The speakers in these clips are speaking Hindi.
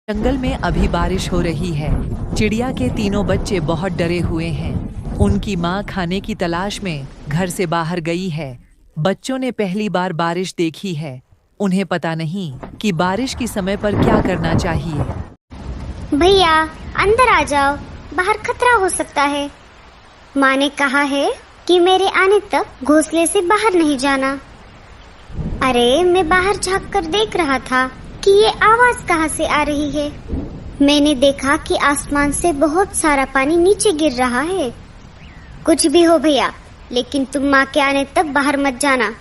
जंगल में अभी बारिश हो रही है। चिड़िया के तीनों बच्चे बहुत डरे हुए हैं। उनकी माँ खाने की तलाश में घर से बाहर गई है। बच्चों ने पहली बार बारिश देखी है। उन्हें पता नहीं कि बारिश के समय पर क्या करना चाहिए। भैया अंदर आ जाओ, बाहर खतरा हो सकता है। माँ ने कहा है कि मेरे आने तक घोंसले से बाहर नहीं जाना। अरे मैं बाहर झांक कर देख रहा था कि ये आवाज कहाँ से आ रही है। मैंने देखा कि आसमान से बहुत सारा पानी नीचे गिर रहा है। कुछ भी हो भैया, लेकिन तुम माँ के आने तक बाहर मत जाना।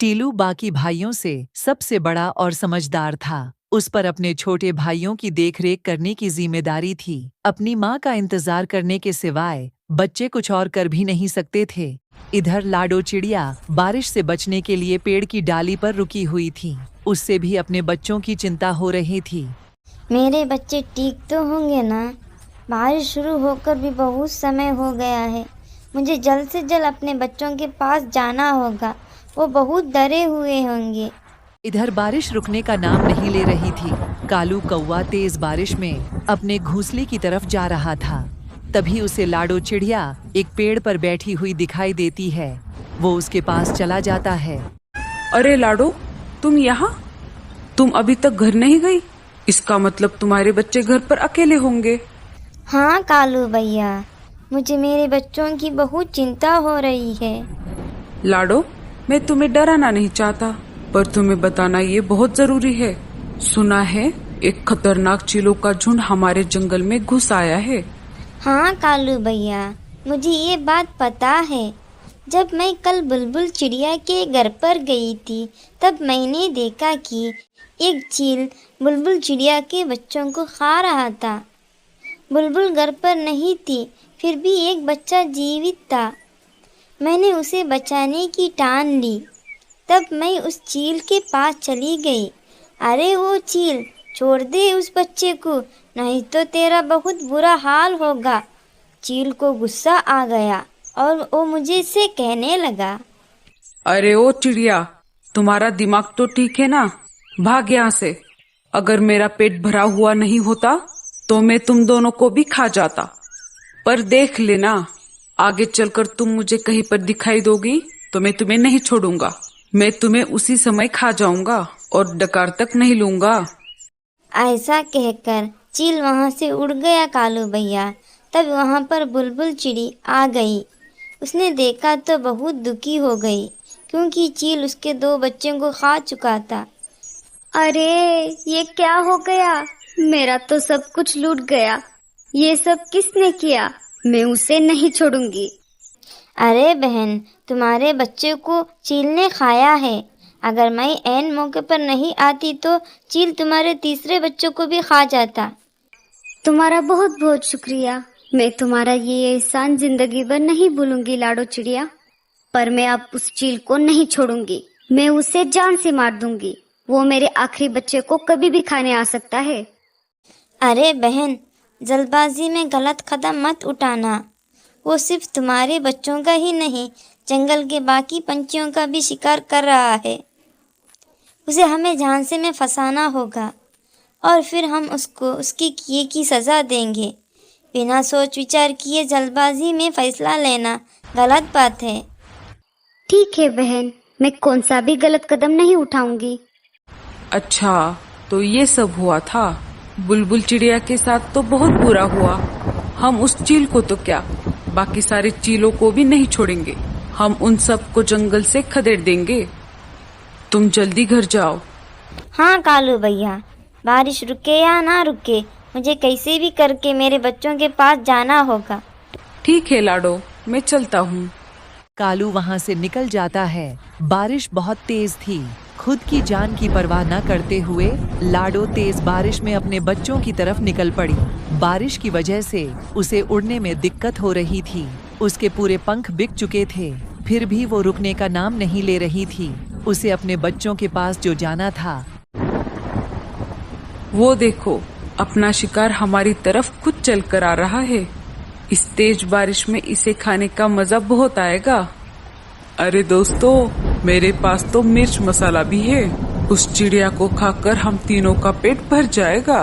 टीलू बाकी भाइयों से सबसे बड़ा और समझदार था। उस पर अपने छोटे भाइयों की देखरेख करने की जिम्मेदारी थी। अपनी माँ का इंतजार करने के सिवाय बच्चे कुछ और कर भी नहीं सकते थे। इधर लाडो चिड़िया बारिश से बचने के लिए पेड़ की डाली पर रुकी हुई थी। उससे भी अपने बच्चों की चिंता हो रही थी। मेरे बच्चे ठीक तो होंगे ना? बारिश शुरू होकर भी बहुत समय हो गया है। मुझे जल्द से जल्द अपने बच्चों के पास जाना होगा। वो बहुत डरे हुए होंगे। इधर बारिश रुकने का नाम नहीं ले रही थी। कालू कौवा तेज बारिश में अपने घोंसले की तरफ जा रहा था। तभी उसे लाडो चिड़िया एक पेड़ पर बैठी हुई दिखाई देती है। वो उसके पास चला जाता है। अरे लाडो, तुम यहाँ? तुम अभी तक घर नहीं गई? इसका मतलब तुम्हारे बच्चे घर पर अकेले होंगे। हाँ कालू भैया, मुझे मेरे बच्चों की बहुत चिंता हो रही है। लाडो, मैं तुम्हें डराना नहीं चाहता, पर तुम्हें बताना ये बहुत जरूरी है। सुना है एक खतरनाक चीलों का झुंड हमारे जंगल में घुस आया है। हाँ कालू भैया, मुझे ये बात पता है। जब मैं कल बुलबुल चिड़िया के घर पर गई थी, तब मैंने देखा कि एक चील बुलबुल चिड़िया के बच्चों को खा रहा था। बुलबुल घर पर नहीं थी, फिर भी एक बच्चा जीवित था। मैंने उसे बचाने की ठान ली। तब मैं उस चील के पास चली गई। अरे वो चील, छोड़ दे उस बच्चे को, नहीं तो तेरा बहुत बुरा हाल होगा। चील को गुस्सा आ गया और वो मुझे से कहने लगा, अरे ओ चिड़िया, तुम्हारा दिमाग तो ठीक है ना? भाग यहाँ से। अगर मेरा पेट भरा हुआ नहीं होता तो मैं तुम दोनों को भी खा जाता। पर देख लेना, आगे चलकर तुम मुझे कहीं पर दिखाई दोगी तो मैं तुम्हें नहीं छोड़ूंगा। मैं तुम्हें उसी समय खा जाऊंगा और डकार तक नहीं लूंगा। ऐसा कहकर चील वहाँ से उड़ गया कालू भैया। तब वहाँ पर बुलबुल चिड़ी आ गई। उसने देखा तो बहुत दुखी हो गई, क्योंकि चील उसके 2 बच्चों को खा चुका था। अरे ये क्या हो गया? मेरा तो सब कुछ लूट गया। ये सब किसने किया? मैं उसे नहीं छोड़ूंगी। अरे बहन, तुम्हारे बच्चे को चील ने खाया है। अगर मैं ऐन मौके पर नहीं आती तो चील तुम्हारे तीसरे बच्चों को भी खा जाता। तुम्हारा बहुत बहुत शुक्रिया। मैं तुम्हारा ये एहसान जिंदगी भर नहीं भूलूंगी लाडो चिड़िया। पर मैं अब उस चील को नहीं छोड़ूंगी। मैं उसे जान से मार दूंगी। वो मेरे आखिरी बच्चे को कभी भी खाने आ सकता है। अरे बहन, जल्दबाजी में गलत कदम मत उठाना। वो सिर्फ तुम्हारे बच्चों का ही नहीं, जंगल के बाकी पंछियों का भी शिकार कर रहा है। उसे हमें झांसे में फंसाना होगा और फिर हम उसको उसकी किए की सज़ा देंगे। बिना सोच विचार किए जल्दबाजी में फैसला लेना गलत बात है। ठीक है बहन, मैं कौन सा भी गलत कदम नहीं उठाऊंगी। अच्छा, तो ये सब हुआ था। बुलबुल चिड़िया के साथ तो बहुत बुरा हुआ। हम उस चील को तो क्या, बाकी सारे चीलों को भी नहीं छोड़ेंगे। हम उन सब को जंगल से खदेड़ देंगे। तुम जल्दी घर जाओ। हाँ कालू भैया, बारिश रुके या ना रुके, मुझे कैसे भी करके मेरे बच्चों के पास जाना होगा। ठीक है लाडो, मैं चलता हूँ। कालू वहाँ से निकल जाता है। बारिश बहुत तेज थी। खुद की जान की परवाह न करते हुए लाडो तेज बारिश में अपने बच्चों की तरफ निकल पड़ी। बारिश की वजह से उसे उड़ने में दिक्कत हो रही थी। उसके पूरे पंख बिक चुके थे, फिर भी वो रुकने का नाम नहीं ले रही थी। उसे अपने बच्चों के पास जो जाना था। वो देखो, अपना शिकार हमारी तरफ खुद चल कर आ रहा है। इस तेज बारिश में इसे खाने का मजा बहुत आएगा। अरे दोस्तों, मेरे पास तो मिर्च मसाला भी है। उस चिड़िया को खाकर हम तीनों का पेट भर जाएगा।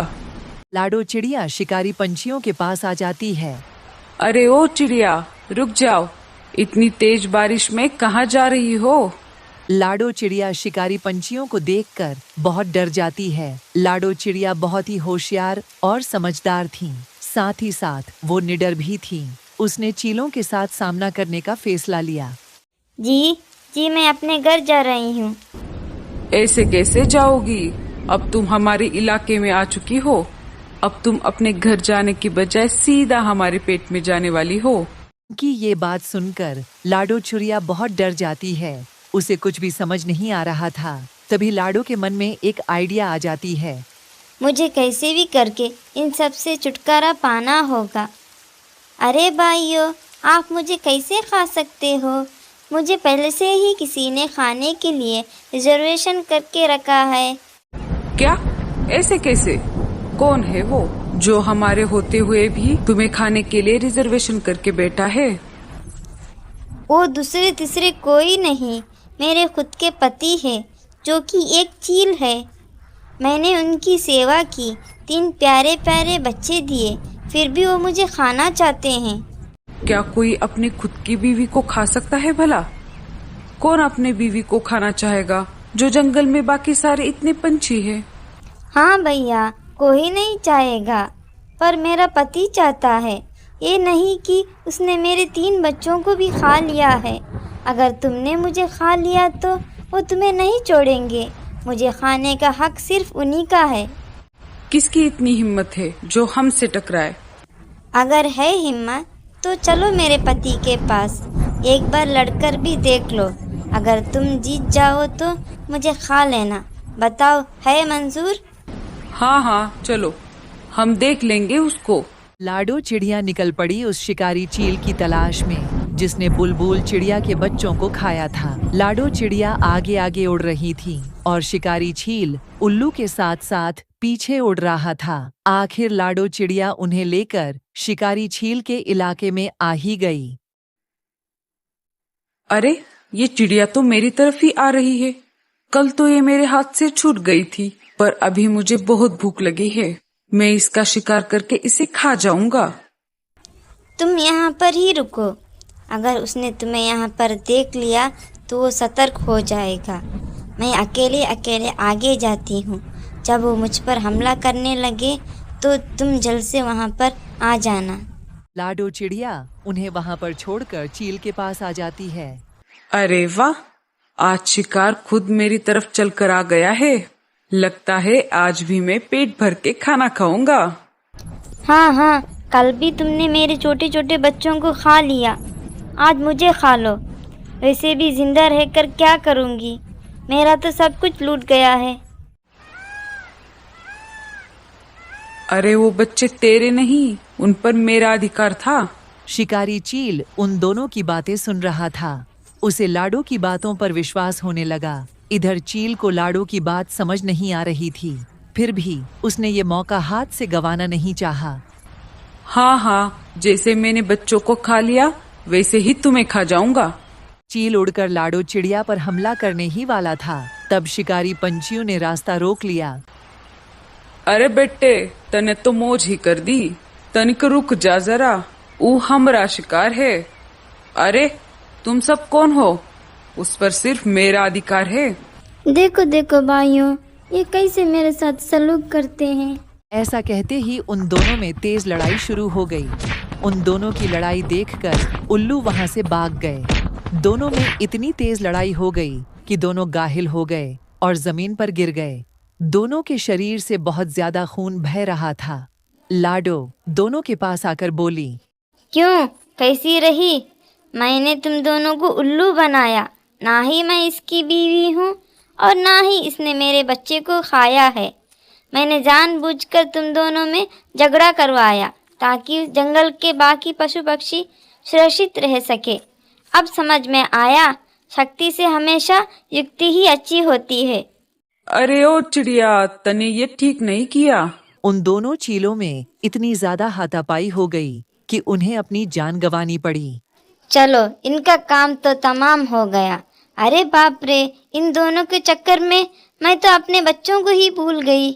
लाडो चिड़िया शिकारी पंछियों के पास आ जाती है। अरे ओ चिड़िया, रुक जाओ, इतनी तेज बारिश में कहाँ जा रही हो? लाडो चिड़िया शिकारी पंछियों को देखकर बहुत डर जाती है। लाडो चिड़िया बहुत ही होशियार और समझदार थीं। साथ ही साथ वो निडर भी थीं। उसने चीलों के साथ सामना करने का फैसला लिया। जी मैं अपने घर जा रही हूँ। ऐसे कैसे जाओगी? अब तुम हमारे इलाके में आ चुकी हो। अब तुम अपने घर जाने की बजाय सीधा हमारे पेट में जाने वाली हो। कि ये बात सुनकर लाडो चिड़िया बहुत डर जाती है। उसे कुछ भी समझ नहीं आ रहा था। तभी लाडो के मन में एक आइडिया आ जाती है। मुझे कैसे भी करके इन सब से छुटकारा पाना होगा। अरे भाइयों, आप मुझे कैसे खा सकते हो? मुझे पहले से ही किसी ने खाने के लिए रिजर्वेशन करके रखा है। क्या? ऐसे कैसे? कौन है वो जो हमारे होते हुए भी तुम्हें खाने के लिए रिजर्वेशन करके बैठा है? वो दूसरे तीसरे कोई नहीं, मेरे खुद के पति है, जो कि एक चील है। मैंने उनकी सेवा की, 3 प्यारे प्यारे बच्चे दिए, फिर भी वो मुझे खाना चाहते हैं। क्या कोई अपनी खुद की बीवी को खा सकता है भला? कौन अपने बीवी को खाना चाहेगा जो जंगल में बाकी सारे इतने पंछी हैं? हाँ भैया, कोई नहीं चाहेगा, पर मेरा पति चाहता है। ये नहीं कि उसने मेरे 3 बच्चों को भी खा लिया है। अगर तुमने मुझे खा लिया तो वो तुम्हें नहीं छोड़ेंगे। मुझे खाने का हक सिर्फ उन्हीं का है। किसकी इतनी हिम्मत है जो हमसे टकराए? अगर है हिम्मत तो चलो मेरे पति के पास, एक बार लड़कर भी देख लो। अगर तुम जीत जाओ तो मुझे खा लेना। बताओ, है मंजूर? हाँ, चलो, हम देख लेंगे उसको। लाडो चिड़िया निकल पड़ी उस शिकारी चील की तलाश में जिसने बुलबुल चिड़िया के बच्चों को खाया था। लाडो चिड़िया आगे आगे उड़ रही थी और शिकारी चील उल्लू के साथ साथ पीछे उड़ रहा था। आखिर लाडो चिड़िया उन्हें लेकर शिकारी चील के इलाके में आ ही गई। अरे, ये चिड़िया तो मेरी तरफ ही आ रही है। कल तो ये मेरे हाथ से छूट गई थी, पर अभी मुझे बहुत भूख लगी है। मैं इसका शिकार करके इसे खा जाऊंगा। तुम यहाँ पर ही रुको। अगर उसने तुम्हें यहाँ पर देख लिया तो वो सतर्क हो जाएगा। मैं अकेले अकेले आगे जाती हूँ। जब वो मुझ पर हमला करने लगे तो तुम जल्द से वहाँ पर आ जाना। लाडो चिड़िया उन्हें वहाँ पर छोड़कर चील के पास आ जाती है। अरे वाह, आज शिकार खुद मेरी तरफ चलकर आ गया है। लगता है आज भी मैं पेट भर के खाना खाऊंगा। हाँ, कल भी तुमने मेरे छोटे छोटे बच्चों को खा लिया, आज मुझे खा लो। वैसे भी जिंदा रहकर क्या करूँगी? मेरा तो सब कुछ लूट गया है। अरे वो बच्चे तेरे नहीं, उन पर मेरा अधिकार था। शिकारी चील उन दोनों की बातें सुन रहा था। उसे लाडो की बातों पर विश्वास होने लगा। इधर चील को लाडो की बात समझ नहीं आ रही थी, फिर भी उसने ये मौका हाथ से गंवाना नहीं चाहा। हाँ, जैसे मैंने बच्चों को खा लिया वैसे ही तुम्हें खा जाऊंगा। चील उड़कर लाडो चिड़िया पर हमला करने ही वाला था, तब शिकारी पंछियों ने रास्ता रोक लिया। अरे बेटे, तने तो मौज ही कर दी। तनिक रुक जा जरा, वो हमरा शिकार है। अरे तुम सब कौन हो? उस पर सिर्फ मेरा अधिकार है। देखो देखो भाइयों, ये कैसे मेरे साथ सलूक करते हैं। ऐसा कहते ही उन दोनों में तेज लड़ाई शुरू हो गई। उन दोनों की लड़ाई देखकर उल्लू वहां से भाग गए। दोनों में इतनी तेज लड़ाई हो गई कि दोनों घायल हो गए और जमीन पर गिर गए। दोनों के शरीर से बहुत ज्यादा खून बह रहा था। लाडो दोनों के पास आकर बोली, क्यों, कैसी रही? मैंने तुम दोनों को उल्लू बनाया। ना ही मैं इसकी बीवी हूँ और ना ही इसने मेरे बच्चे को खाया है। मैंने जानबूझकर तुम दोनों में झगड़ा करवाया ताकि जंगल के बाकी पशु पक्षी सुरक्षित रह सके। अब समझ में आया, शक्ति से हमेशा युक्ति ही अच्छी होती है। अरे ओ चिड़िया, तने ये ठीक नहीं किया। उन दोनों चीलों में इतनी ज्यादा हाथापाई हो गई कि उन्हें अपनी जान गंवानी पड़ी। चलो, इनका काम तो तमाम हो गया। अरे बाप रे, इन दोनों के चक्कर में मैं तो अपने बच्चों को ही भूल गई।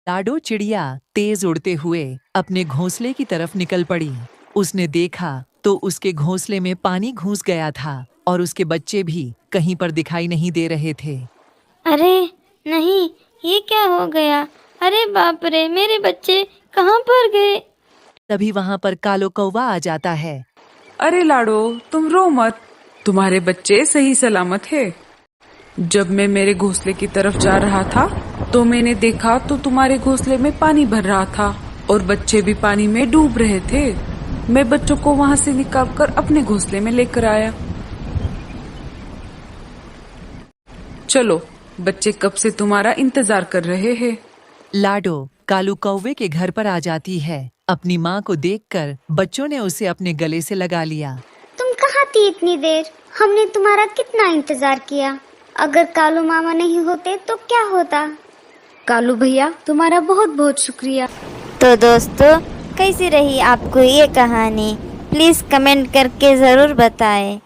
लाडो चिड़िया तेज उड़ते हुए अपने घोंसले की तरफ निकल पड़ी। उसने देखा तो उसके घोंसले में पानी घुस गया था और उसके बच्चे भी कहीं पर दिखाई नहीं दे रहे थे। अरे नहीं, ये क्या हो गया? अरे बाप रे, मेरे बच्चे कहाँ पर गए? तभी वहाँ पर कालो कौवा आ जाता है। अरे लाडो, तुम रो मत, तुम्हारे बच्चे सही सलामत है। जब मैं मेरे घोंसले की तरफ जा रहा था तो मैंने देखा तो तुम्हारे घोंसले में पानी भर रहा था और बच्चे भी पानी में डूब रहे थे। मैं बच्चों को वहाँ से निकालकर अपने घोंसले में लेकर आया। चलो, बच्चे कब से तुम्हारा इंतजार कर रहे हैं। लाडो कालू कौवे के घर पर आ जाती है। अपनी माँ को देखकर बच्चों ने उसे अपने गले से लगा लिया। तुम कहाँ थी इतनी देर? हमने तुम्हारा कितना इंतजार किया। अगर कालू मामा नहीं होते तो क्या होता? कालू भैया, तुम्हारा बहुत बहुत शुक्रिया। तो दोस्तों, कैसी रही आपको ये कहानी? प्लीज़ कमेंट करके ज़रूर बताएं।